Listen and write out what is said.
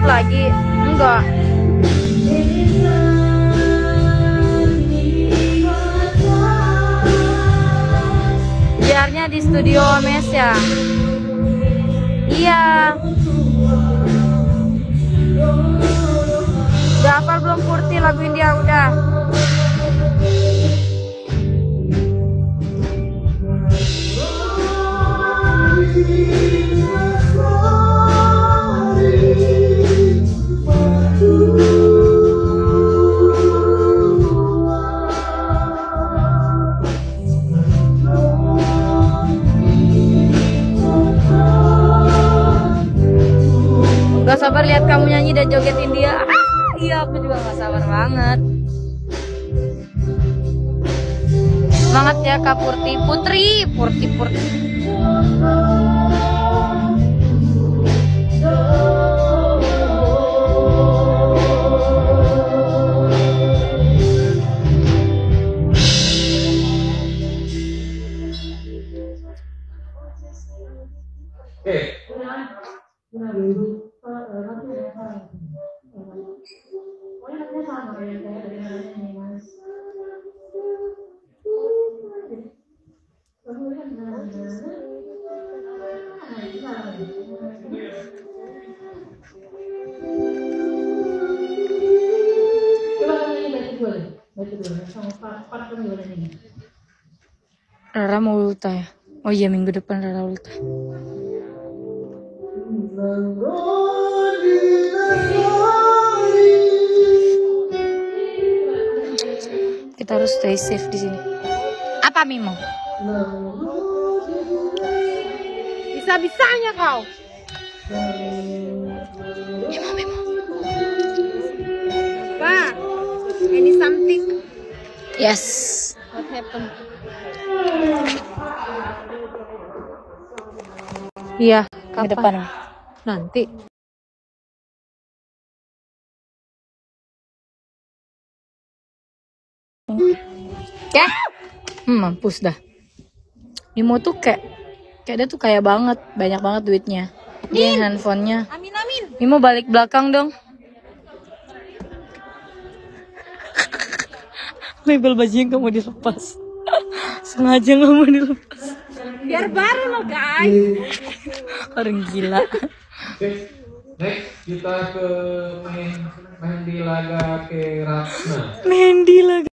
lagi? Enggak. Biarnya di studio Omes ya. Iya. Udah hafal belum Purti lagu India udah? Gak sabar lihat kamu nyanyi dan joget India. Iya, aku juga gak sabar banget. Semangat ya Kak Purti. Purti. Rara mau ulta ya? Oh iya, minggu depan Rara ulta. Kita harus stay safe di sini. Apa Mimo? Bisa-bisanya kau. Mimo. Pak, any something? Yes. What happened? Iya, kapan? Depan. Nanti. Ya, mampus dah. Mimo tuh kayak dia tuh kaya banget, banyak banget duitnya. Dia handphonenya. Amin. Mimo balik belakang dong. Label bajunya nggak mau dilepas. Sengaja nggak mau dilepas. Biar baru loh guys. Orang gila. Next kita ke Mehendi Laga ke Ratna. Mehendi Laga.